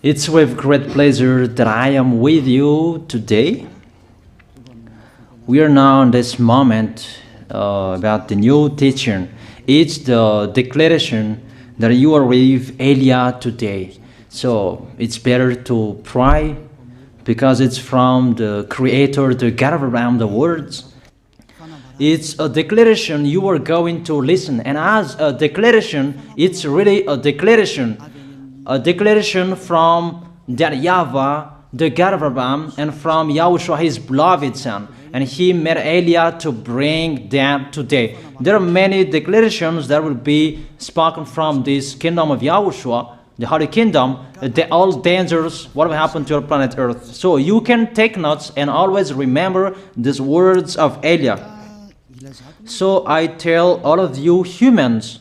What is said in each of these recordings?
It's with great pleasure that I am with you today. We are now in this moment about the new teaching. It's the declaration that you are with Elia today. So it's better to pray because it's from the Creator, the God of Abraham, the words. It's a declaration you are going to listen. And as a declaration, it's really a declaration from that YAHVAH, the God of Abraham, and from YAHOSHUAH, his beloved son. And he made Elia to bring them today. There are many declarations that will be spoken from this kingdom of YAHOSHUAH, the Holy Kingdom, all dangers, what will happen to your planet Earth. So you can take notes and always remember these words of Elia. So I tell all of you humans,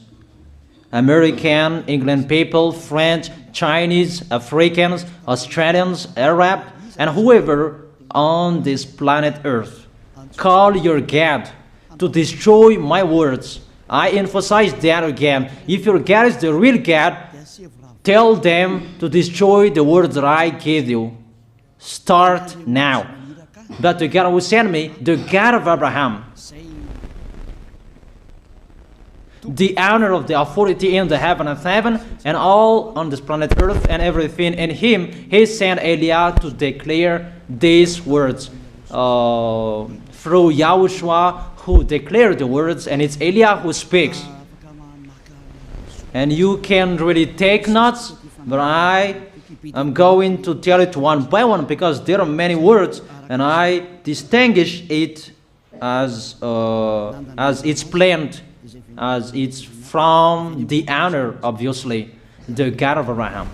American, England people, French, Chinese, Africans, Australians, Arab, and whoever on this planet Earth, call your God to destroy my words. I emphasize that again. If your God is the real God, tell them to destroy the words that I gave you. Start now. But the God who sent me, the God of Abraham, the honor of the authority in the heaven of heaven and all on this planet Earth and everything in him, he sent Elia to declare these words through YAHOSHUAH, who declared the words, and it's Elia who speaks. And you can really take notes, but I am going to tell it one by one because there are many words, and I distinguish it as it's planned, as it's from the honor, obviously, the God of Abraham.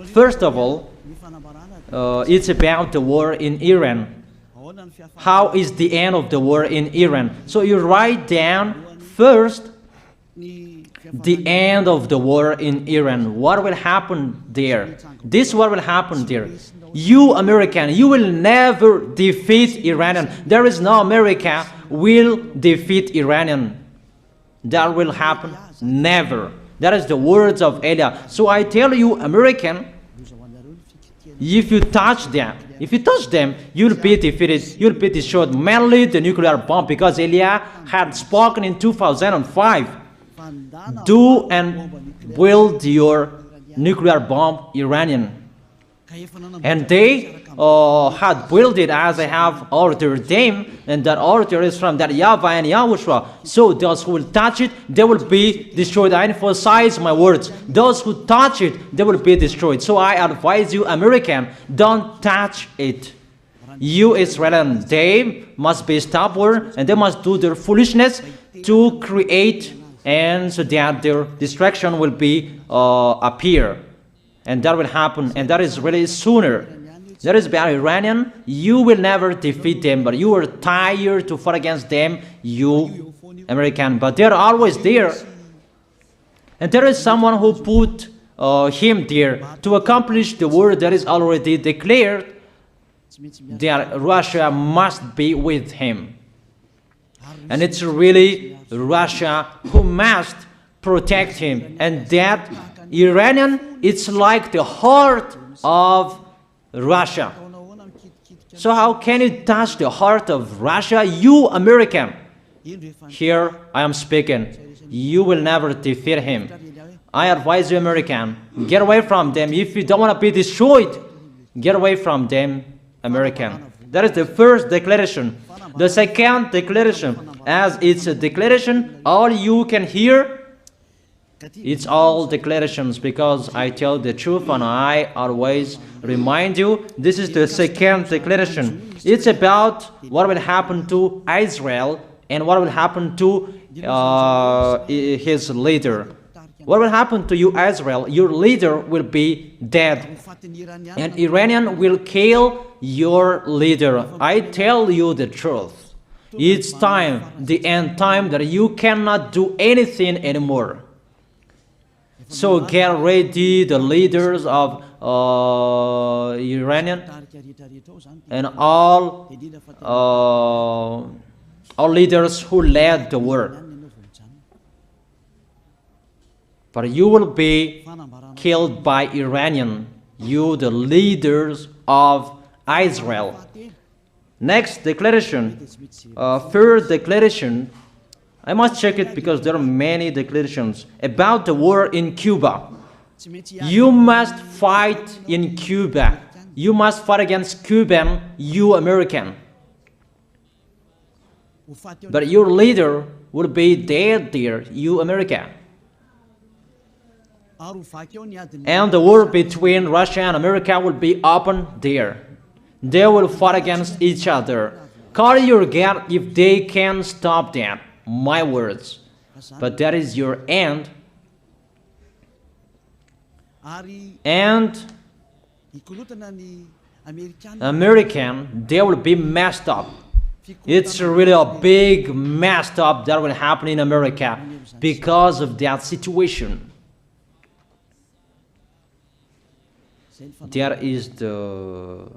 First of all, it's about the war in Iran. How is the end of the war in Iran? So you write down first the end of the war in Iran. What will happen there? This what will happen there. You American, you will never defeat Iranian. There is no America will defeat Iranian. That will happen never. That is the words of Elia. So I tell you, American, if you touch them, you'll be defeated, you'll be destroyed. Mainly the nuclear bomb, because Elia had spoken in 2005. Do and build your nuclear bomb, Iranian. And they had built it as I have ordered them, and that order is from that YAHVAH and YAHOSHUAH. So those who will touch it, they will be destroyed. I emphasize my words. Those who touch it, they will be destroyed. So I advise you, American, don't touch it. You Israelians, they must be stubborn, and they must do their foolishness to create, and so that their destruction will be appear. And that will happen, and that is really sooner. That is about Iranian. You will never defeat them, but you are tired to fight against them, you American. But they're always there. And there is someone who put him there to accomplish the word that is already declared, that Russia must be with him. And it's really Russia who must protect him. And that Iranian, it's like the heart of Russia. So how can you touch the heart of Russia? You American. Here I am speaking. You will never defeat him. I advise you, American, get away from them. If you don't want to be destroyed, get away from them, American. That is the first declaration. The second declaration, as it's a declaration, all you can hear, it's all declarations, because I tell the truth and I always remind you, this is the second declaration. It's about what will happen to Israel and what will happen to his leader. What will happen to you, Israel? Your leader will be dead, and Iranian will kill your leader. I tell you the truth. It's time, the end time, that you cannot do anything anymore. So get ready, the leaders of Iranian and all leaders who led the war. but you will be killed by Iranian, you the leaders of Israel. Next declaration, third declaration, I must check it because there are many declarations about the war in Cuba. You must fight in Cuba. You must fight against Cuban, you American. But your leader will be dead there, you America. And the war between Russia and America will be open there. They will fight against each other. Call your God if they can stop that. My words. But that is your end. And American, they will be messed up. It's really a big messed up that will happen in America because of that situation. That is the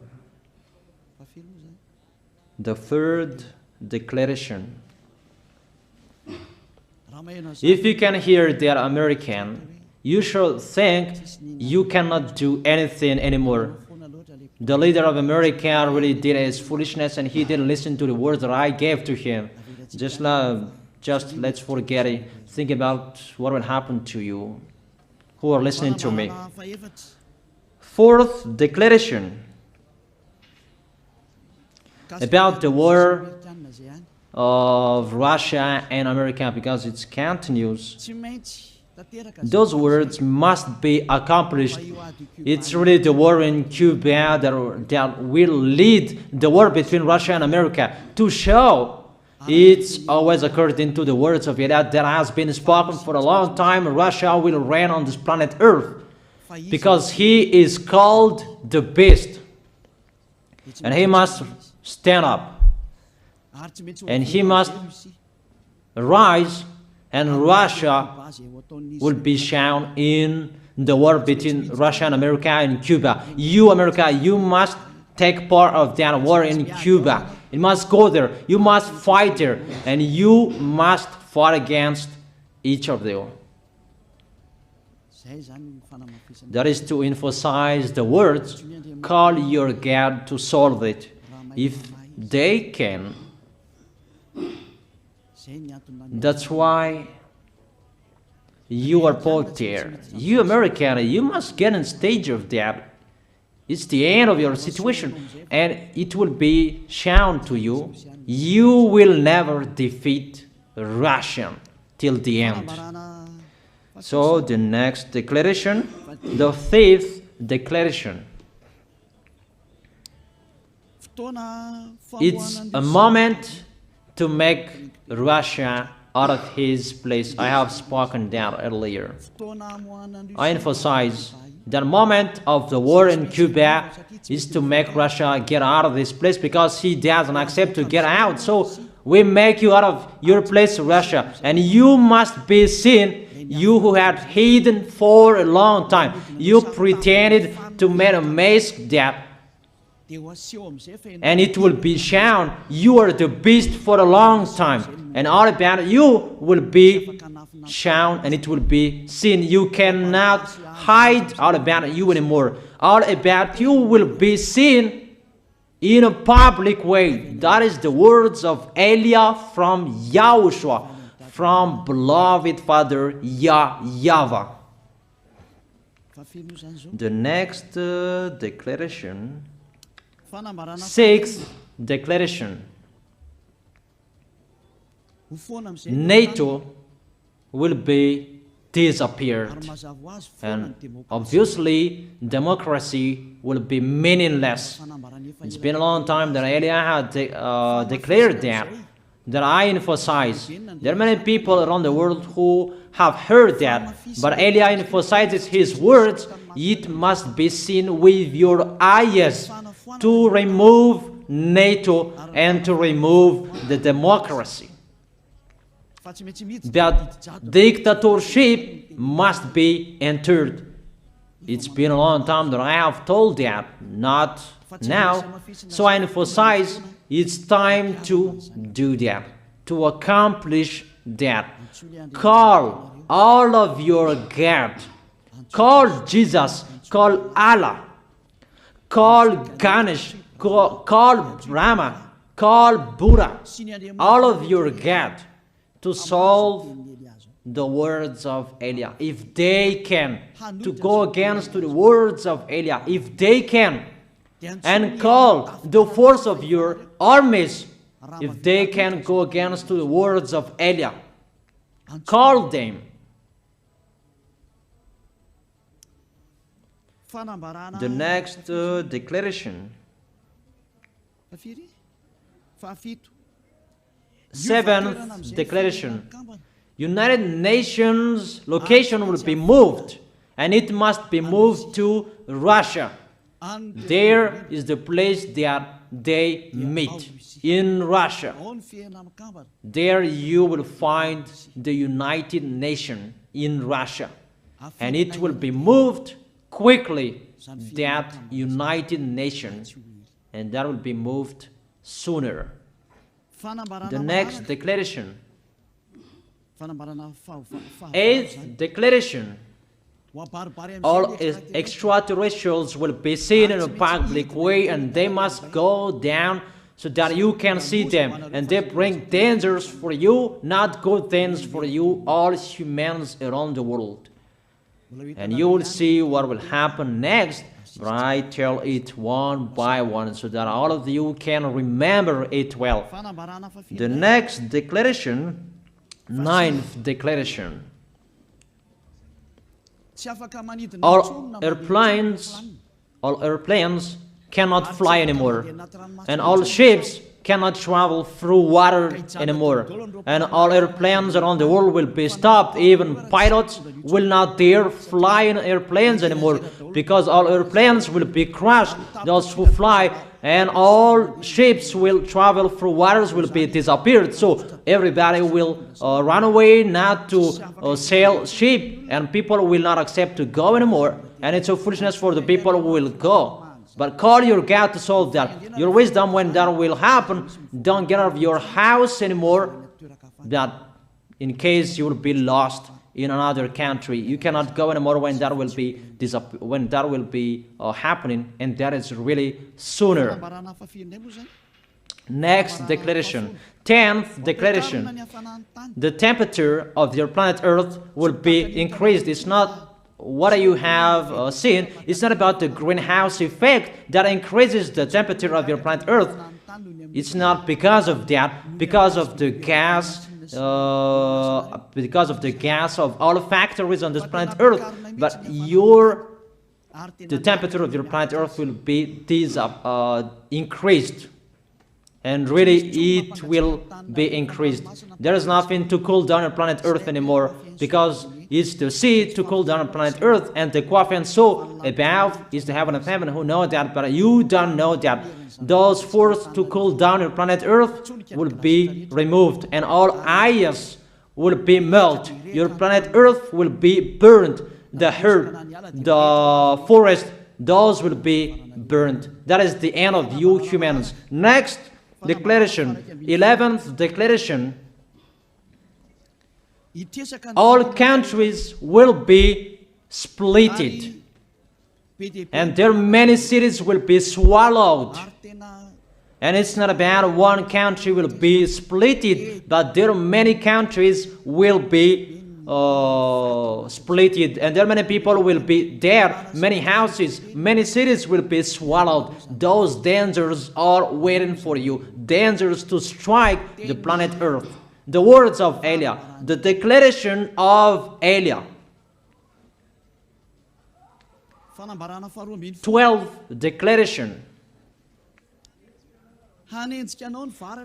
third declaration. If you can hear that American, you should think you cannot do anything anymore. The leader of America really did his foolishness and he didn't listen to the words that I gave to him. Just let's forget it. Think about what will happen to you who are listening to me. Fourth declaration about the war of Russia and America, because it continues. Those words must be accomplished. It's really the war in Cuba that will lead the war between Russia and America to show it's always according to the words of YAH that has been spoken for a long time. Russia will reign on this planet Earth because he is called the beast and he must stand up and he must rise, and Russia will be shown in the war between Russia and America and Cuba. You, America, you must take part of that war in Cuba. You must go there. You must fight there. And you must fight against each of them. That is to emphasize the words, call your God to solve it. If they can. That's why you are put there. You American, you must get in stage of that. It's the end of your situation and it will be shown to you. You will never defeat Russia till the end. So the next declaration, the fifth declaration. It's a moment to make Russia out of his place. I have spoken that earlier. I emphasize the moment of the war in Cuba is to make Russia get out of this place because he doesn't accept to get out. So we make you out of your place, Russia, and you must be seen. You who had hidden for a long time, you pretended to make a mask that, and it will be shown you are the beast for a long time, and all about you will be shown and it will be seen. You cannot hide all about you anymore. All about you will be seen in a public way. That is the words of Elia from YAHOSHUAH, from beloved Father YAHVAH. The next declaration, sixth declaration. NATO will be disappeared, and obviously democracy will be meaningless. It's been a long time that Elia had declared that I emphasize. There are many people around the world who have heard that, but Elia emphasizes his words. It must be seen with your eyes to remove NATO and to remove the democracy. That dictatorship must be entered. It's been a long time that I have told that, not now. So I emphasize it's time to do that, to accomplish that. Call all of your God. Call Jesus, call Allah, call Ganesh, call Brahma, call Buddha, all of your God, to solve the words of Eliah. If they can, to go against the words of Eliah, if they can, and call the force of your armies, if they can go against the words of Eliah, call them. The next declaration. Seventh declaration. United Nations location will be moved, and it must be moved to Russia. There is the place that they meet, in Russia. There you will find the United Nations in Russia, and it will be moved quickly, that United Nations, and that will be moved sooner. The next declaration. Eighth declaration. All extraterrestrials will be seen in a public way, and they must go down so that you can see them, and they bring dangers for you, not good things for you, all humans around the world. And you will see what will happen next, but I tell it one by one so that all of you can remember it well. The next declaration, ninth declaration. All airplanes cannot fly anymore, and all ships cannot travel through water anymore, and all airplanes around the world will be stopped. Even pilots will not dare fly in airplanes anymore, because all airplanes will be crashed, those who fly, and all ships will travel through waters will be disappeared. So everybody will run away not to sail ship, and people will not accept to go anymore, and it's a foolishness for the people who will go. But call your God to solve that. Your wisdom when that will happen. Don't get out of your house anymore, that in case you will be lost in another country. You cannot go anymore when that will be happening, and that is really sooner. Next declaration. 10th declaration. The temperature of your planet Earth will be increased. It's not what you have seen. It's not about the greenhouse effect that increases the temperature of your planet Earth. It's not because of that, because of the gas, of all factories on this planet Earth. But the temperature of your planet Earth will be increased, and really it will be increased. There is nothing to cool down your planet Earth anymore, because it's the sea to cool down planet Earth, and the Quaf and so above is the heaven of heaven, who know that, but you don't know that. Those forces to cool down your planet Earth will be removed, and all ice will be melted. Your planet Earth will be burned. The earth, the forest, those will be burned. That is the end of you humans. Next declaration, 11th declaration. All countries will be splitted, and their many cities will be swallowed. And it's not about one country will be splitted, but there are many countries will be splitted, and there are many people will be there, many houses, many cities will be swallowed. Those dangers are waiting for you, dangers to strike the planet Earth. The words of Eliah, the declaration of Eliah. 12th declaration.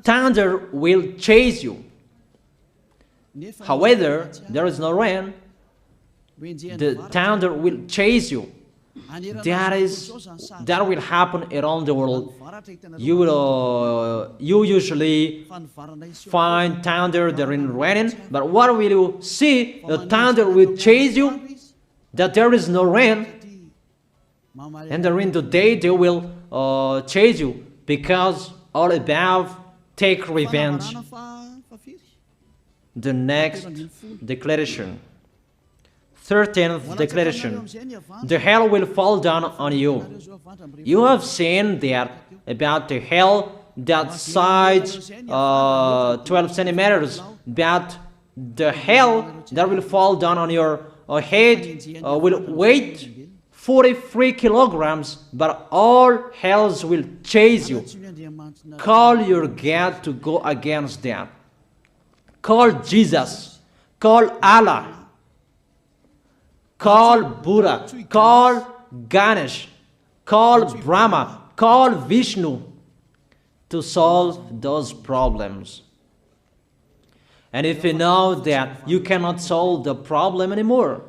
Thunder will chase you. However, there is no rain. The thunder will chase you. That will happen around the world. You usually find thunder during raining, but what will you see? The thunder will chase you, that there is no rain, and during the day they will chase you, because all above take revenge. The next declaration. 13th declaration. The hell will fall down on you. You have seen that about the hell that size 12 centimeters, that the hell that will fall down on your head will weight 43 kilograms, but all hells will chase you. Call your God to go against that. Call Jesus. Call Allah. Call Buddha. Call Ganesh. Call Brahma. Call Vishnu to solve those problems. And if you know that you cannot solve the problem anymore,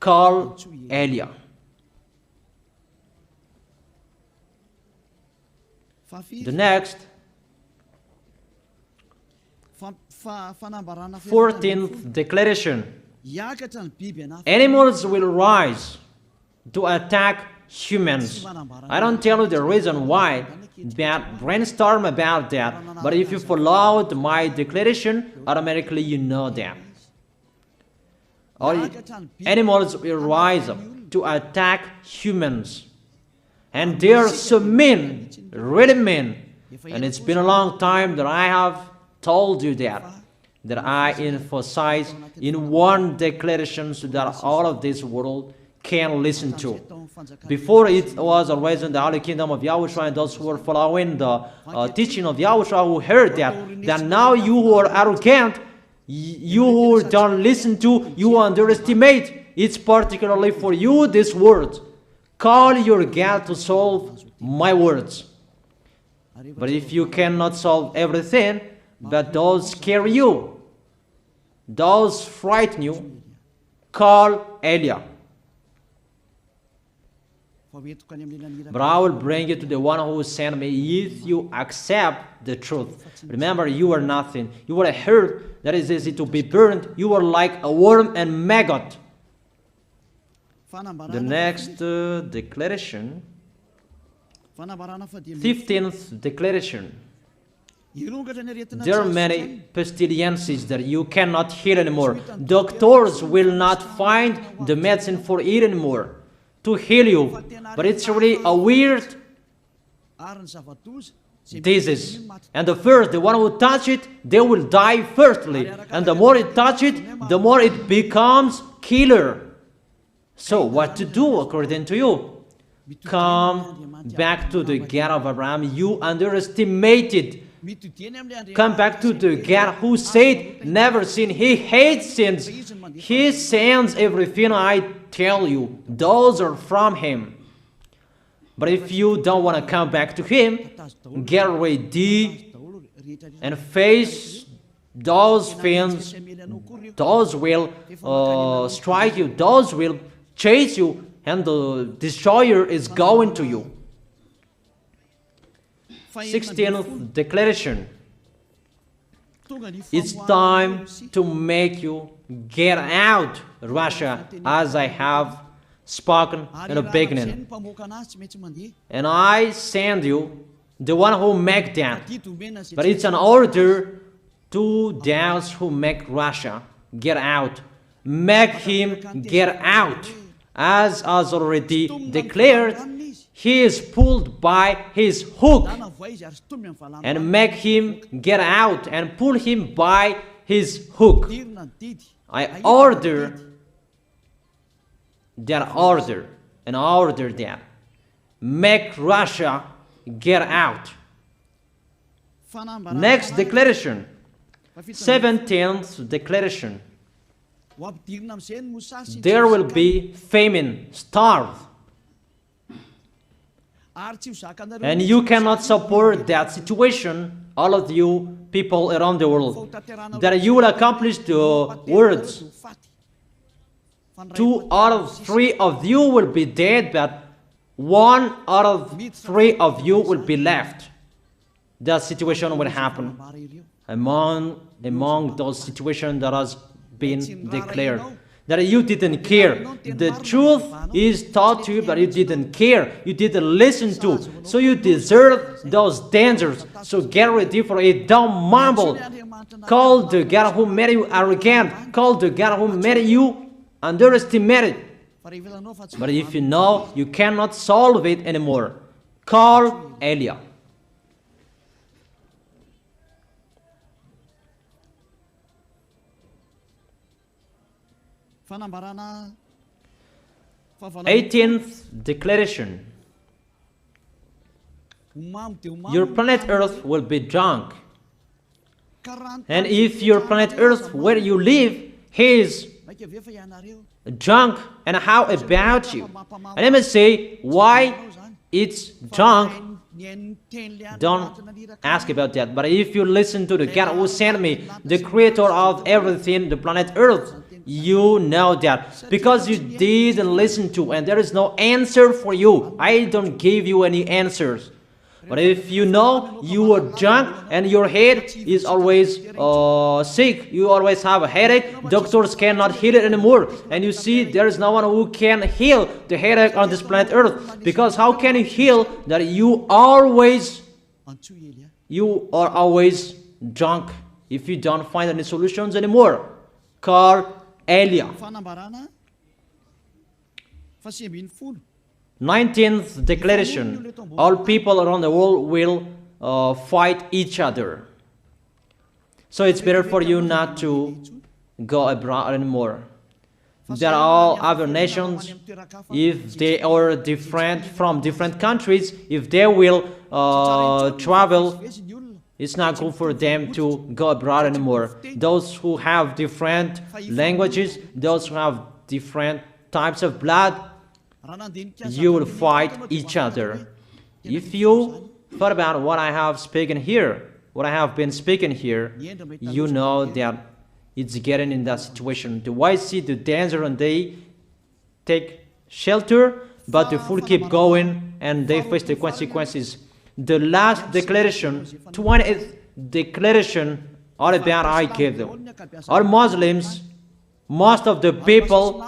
call Elia. The next, 14th declaration. Animals will rise to attack humans. I don't tell you the reason why, but brainstorm about that. But if you followed my declaration, automatically you know that. All animals will rise to attack humans. And they are so mean, really mean. And it's been a long time that I have told you that I emphasize in one declaration so that all of this world can listen to. Before it was always in the Holy Kingdom of YAHOSHUAH, and those who were following the teaching of YAHOSHUAH who heard that now you who are arrogant, you who don't listen to, you underestimate. It's particularly for you, this word. Call your God to solve my words. But if you cannot solve everything, but those scare you, those frighten you, call Elia. But I will bring you to the one who sent me if you accept the truth. Remember, you are nothing. You are a herb that is easy to be burned. You are like a worm and maggot. The next declaration, 15th declaration. There are many pestilences that you cannot heal anymore. Doctors will not find the medicine for it anymore to heal you. But it's really a weird disease. And the one who touch it, they will die firstly. And the more it touch it, the more it becomes killer. So what to do according to you? Come back to the God of Abraham. You underestimated. Come back to the God who said, never sin. He hates sins. He sends everything I tell you. Those are from Him. But if you don't want to come back to Him, get ready and face those things. Those will strike you. Those will chase you, and the destroyer is going to you. 16th declaration. It's time to make you get out Russia, as I have spoken in the beginning. And I send you the one who make that. But it's an order to those who make Russia get out. Make him get out. As already declared, he is pulled by his hook. And make him get out and pull him by his hook. I order that. Make Russia get out. Next declaration. 17th declaration. There will be famine, starve. And you cannot support that situation, all of you people around the world, that you will accomplish the words. 2 out of 3 of you will be dead, but 1 out of 3 of you will be left. That situation will happen among those situations that has been declared. That you didn't care. The truth is taught to you, but you didn't care. You didn't listen to. So you deserve those dangers. So get ready for it. Don't mumble. Call the God who made you arrogant. Call the God who made you underestimate it. But if you know you cannot solve it anymore, call Eliah. Eighteenth declaration. Your planet Earth will be drunk. And if your planet Earth where you live is drunk, and how about you? And let me say why it's drunk. Don't ask about that. But if you listen to the God who sent me, the creator of everything, the planet Earth, you know that. Because you didn't listen to, and there is no answer for you. I don't give you any answers. But if you know you are drunk and your head is always sick, you always have a headache, doctors cannot heal it anymore. And you see there is no one who can heal the headache on this planet Earth. Because how can you heal that you are always drunk if you don't find any solutions anymore? Call Eliah. 19th declaration. All people around the world will fight each other. So it's better for you not to go abroad anymore. There are all other nations, if they are different from different countries, if they will travel, it's not good for them to go abroad anymore. Those who have different languages, those who have different types of blood, you will fight each other. If you thought about what I have spoken here, what I have been speaking here, you know that it's getting in that situation. The wise see the danger and they take shelter, but the fool keep going and they face the consequences. The last declaration, 20th declaration, all about I gave them. All Muslims, most of the people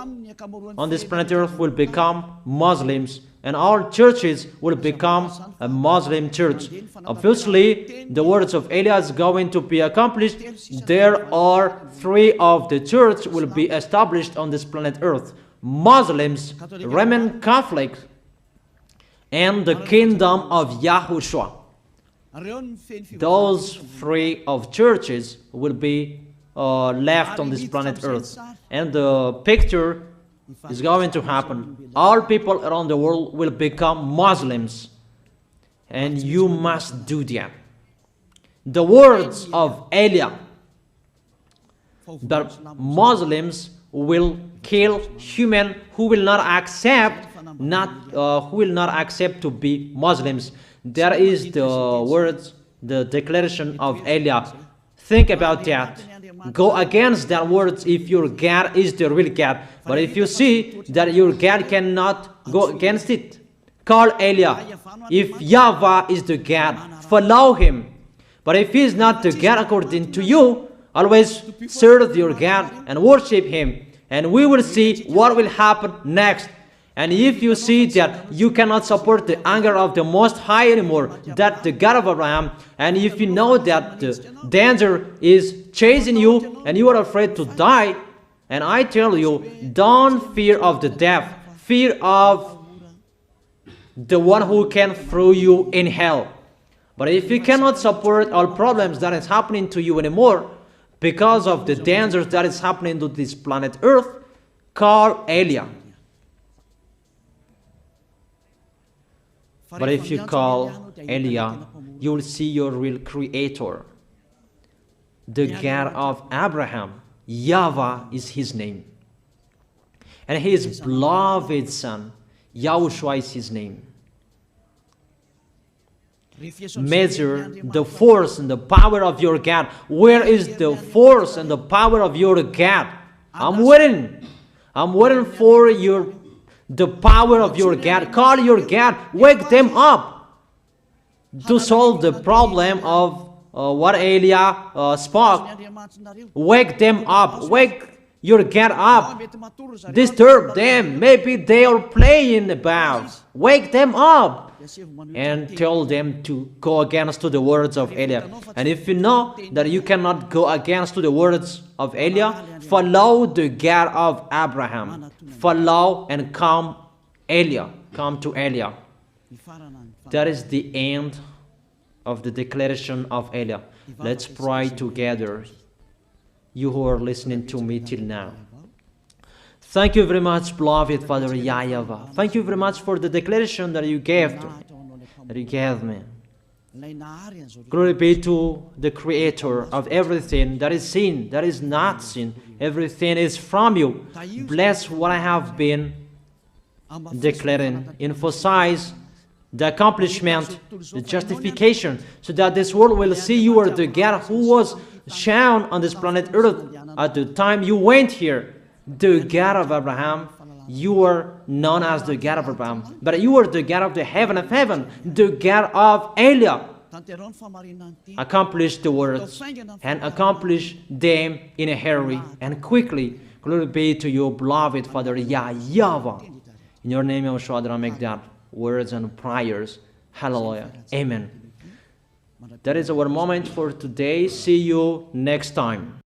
on this planet Earth will become Muslims, and all churches will become a Muslim church. Obviously, the words of Eliah is going to be accomplished. There are 3 of the church will be established on this planet Earth: Muslims, Roman Catholics, and the kingdom of YAHOSHUAH. Those 3 of churches will be left on this planet Earth, and the picture is going to happen. All people around the world will become Muslims, and you must do that. The words of Eliah, that Muslims will kill human who will not accept to be Muslims. That is the words, the declaration of Eliah. Think about that. Go against that words if your God is the real God. But if you see that your God cannot go against it, call Eliah. If YAHVAH is the God, follow him. But if he is not the God according to you, always serve your God and worship him. And we will see what will happen next. And if you see that you cannot support the anger of the Most High anymore, that the God of Abraham, and if you know that the danger is chasing you and you are afraid to die, and I tell you, don't fear of the death, fear of the one who can throw you in hell. But if you cannot support all problems that is happening to you anymore, because of the dangers that is happening to this planet Earth, call Eliah. But if you call Eliah, you will see your real creator, the God of Abraham. YAHVAH is his name. And his beloved son, YAHOSHUAH is his name. Measure the force and the power of your God. Where is the force and the power of your God? I'm waiting. I'm waiting for the power of your God. Call your God. Wake them up to solve the problem of what Eliah spoke. Wake them up. Wake your God up. Disturb them. Maybe they are playing about. Wake them up. and tell them to go against to the words of Eliah. And if you know that you cannot go against to the words of Eliah, follow the God of Abraham. Follow and come Eliah. Come to Eliah. That is the end of the declaration of Eliah. Let's pray together, you who are listening to me till now. Thank you very much, beloved Father YAHVAH. Thank you very much for the declaration that you gave to me, that you gave me. Glory be to the Creator of everything that is seen, that is not seen. Everything is from you. Bless what I have been declaring. Emphasize the accomplishment, the justification, so that this world will see you are the God who was shown on this planet Earth at the time you went here. The God of Abraham, you are known as the God of Abraham, but you are the God of the heaven of heaven, the God of Eliah. Accomplish the words and accomplish them in a hurry and quickly. Glory be to you, beloved Father YAHVAH. In your name, YAHOSHUAH, I make that words and prayers. Hallelujah. Amen. That is our moment for today. See you next time.